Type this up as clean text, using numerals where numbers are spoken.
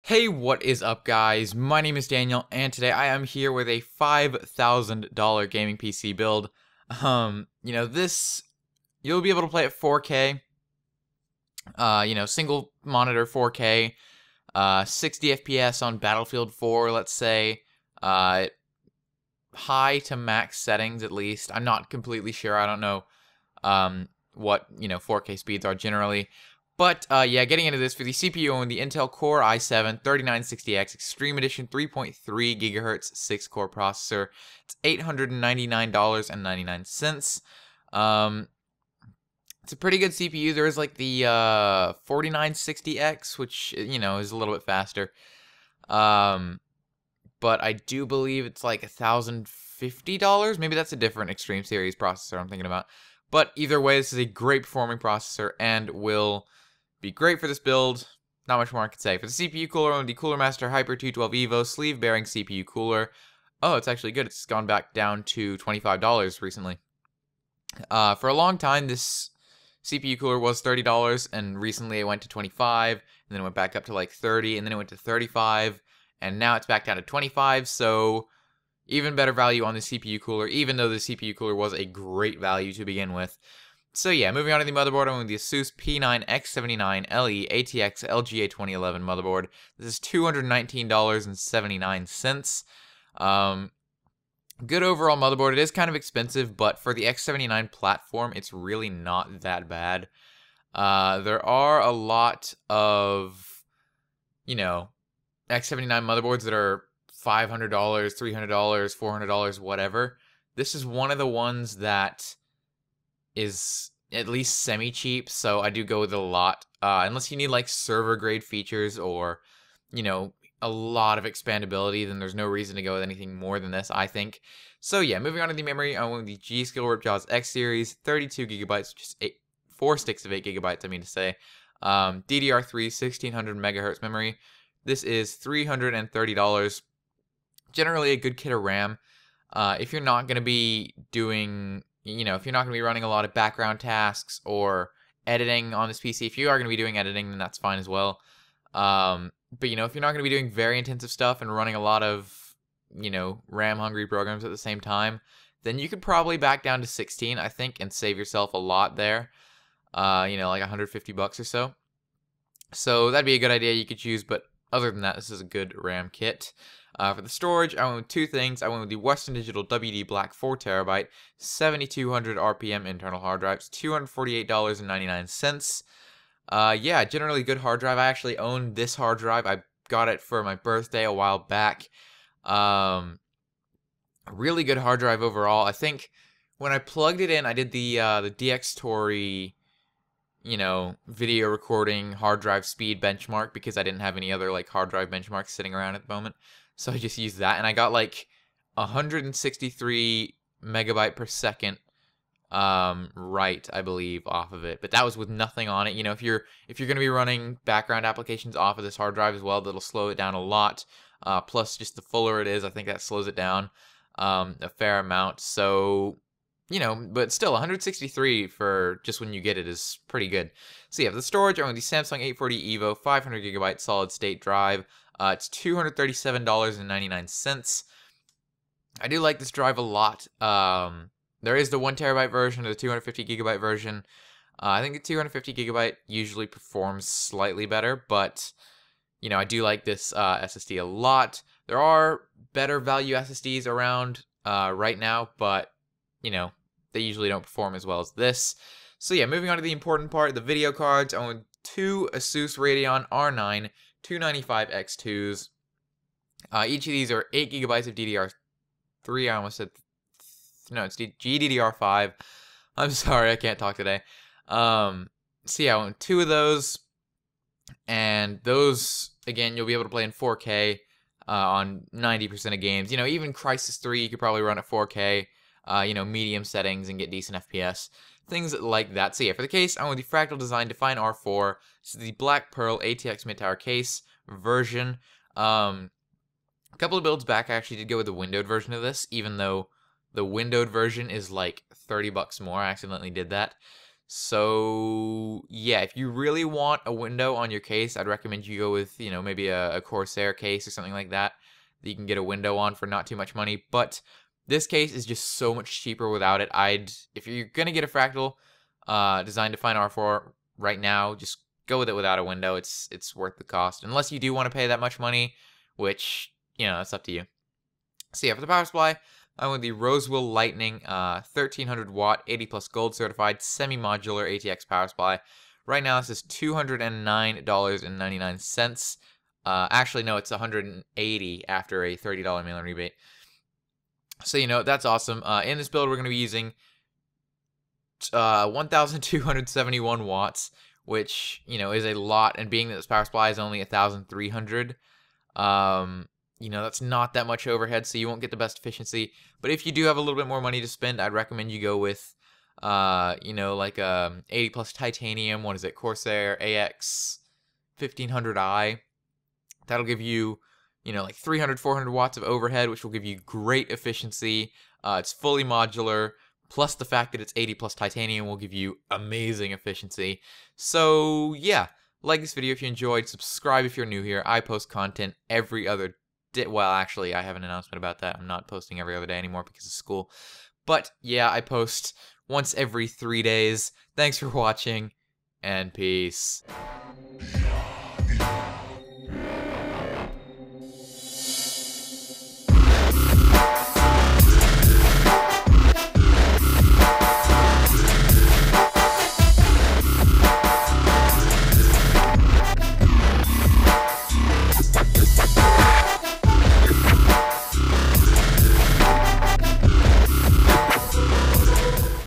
Hey, what is up, guys? My name is Daniel, and today I am here with a $5,000 gaming PC build. This you'll be able to play at 4K. Single monitor 4K, 60 FPS on Battlefield 4, let's say. High to max settings, at least. I'm not completely sure. I don't know what 4K speeds are generally. But, getting into this, for the CPU on the Intel Core i7-3960X Extreme Edition 3.3 GHz 6-core processor. It's $899.99. It's a pretty good CPU. There is, like, the 4960X, which, is a little bit faster. But I do believe it's, like, $1,050. Maybe that's a different Extreme Series processor I'm thinking about. But either way, this is a great performing processor and will be great for this build. Not much more I can say. For the CPU cooler, on the Cooler Master Hyper 212 Evo sleeve bearing CPU cooler. Oh, it's actually good. It's gone back down to $25 recently. For a long time, this CPU cooler was $30, and recently it went to $25, and then it went back up to like $30, and then it went to $35, and now it's back down to $25. So even better value on the CPU cooler, even though the CPU cooler was a great value to begin with. So yeah, moving on to the motherboard, I'm with the Asus P9X79LE ATX LGA 2011 motherboard. This is $219.79. Good overall motherboard. It is kind of expensive, but for the X79 platform, it's really not that bad. There are a lot of, X79 motherboards that are $500, $300, $400, whatever. This is one of the ones that is at least semi-cheap, so I do go with it a lot. Unless you need, like, server-grade features or, a lot of expandability, then there's no reason to go with anything more than this, I think. So, yeah, moving on to the memory, I went with the G.Skill Ripjaws X Series, 32 gigabytes, which is 4 sticks of 8 gigabytes, I mean to say. DDR3, 1600 megahertz memory. This is $330. Generally a good kit of RAM. If you're not going to be doing, if you're not going to be running a lot of background tasks or editing on this PC, if you are going to be doing editing, then that's fine as well. But, if you're not going to be doing very intensive stuff and running a lot of, RAM-hungry programs at the same time, then you could probably back down to 16, I think, and save yourself a lot there. Like $150 or so. So that'd be a good idea you could choose, but other than that, this is a good RAM kit. For the storage, I went with two things. I went with the Western Digital WD Black 4TB, 7200 RPM internal hard drives, $248.99. Generally good hard drive. I actually own this hard drive. I got it for my birthday a while back. Really good hard drive overall. I think when I plugged it in, I did the DxTory, video recording hard drive speed benchmark because I didn't have any other like hard drive benchmarks sitting around at the moment. So I just used that, and I got like 163 megabyte per second write, I believe, off of it. But that was with nothing on it. If you're going to be running background applications off of this hard drive as well, that'll slow it down a lot. Plus, just the fuller it is, I think that slows it down a fair amount. So, but still, 163 for just when you get it is pretty good. So yeah, for the storage, I'm with the Samsung 840 EVO 500 gigabyte solid state drive. It's $237.99. I do like this drive a lot. There is the 1 terabyte version or the 250 gigabyte version. I think the 250 gigabyte usually performs slightly better, but I do like this SSD a lot. There are better value SSDs around right now, but they usually don't perform as well as this. So yeah, moving on to the important part, the video cards. I own two Asus Radeon R9 295X2s. Each of these are 8 gigabytes of DDR3. I almost said, no, it's GDDR5. I'm sorry, I can't talk today. So yeah, I own two of those. And those, again, you'll be able to play in 4K on 90% of games. Even Crysis 3, you could probably run at 4K. Medium settings and get decent FPS. Things like that. So yeah, for the case, I'm with the Fractal Design Define R4. This is the Black Pearl ATX Mid-Tower case version. A couple of builds back, I actually did go with the windowed version of this, even though the windowed version is like $30 more. I accidentally did that. So yeah, if you really want a window on your case, I'd recommend you go with, maybe a Corsair case or something like that you can get a window on for not too much money. But this case is just so much cheaper without it. If you're gonna get a fractal designed to find R4 right now, just go with it without a window. It's worth the cost, unless you do want to pay that much money, which that's up to you. So yeah, for the power supply, I went with the Rosewell Lightning 1300 watt, 80 plus gold certified, semi-modular ATX power supply. Right now, this is $209.99. Actually, no, it's $180 after a $30 mail-in rebate. So, that's awesome. In this build, we're going to be using 1,271 watts, which, is a lot. And being that this power supply is only 1,300, that's not that much overhead, so you won't get the best efficiency. But if you do have a little bit more money to spend, I'd recommend you go with, like 80 plus titanium. What is it? Corsair AX 1500i. That'll give you, like 300, 400 watts of overhead, which will give you great efficiency. It's fully modular, plus the fact that it's 80 plus titanium will give you amazing efficiency. So, yeah, like this video if you enjoyed, subscribe if you're new here. I post content every other day. Well, actually, I have an announcement about that. I'm not posting every other day anymore because of school. But, yeah, I post once every 3 days. Thanks for watching, and peace.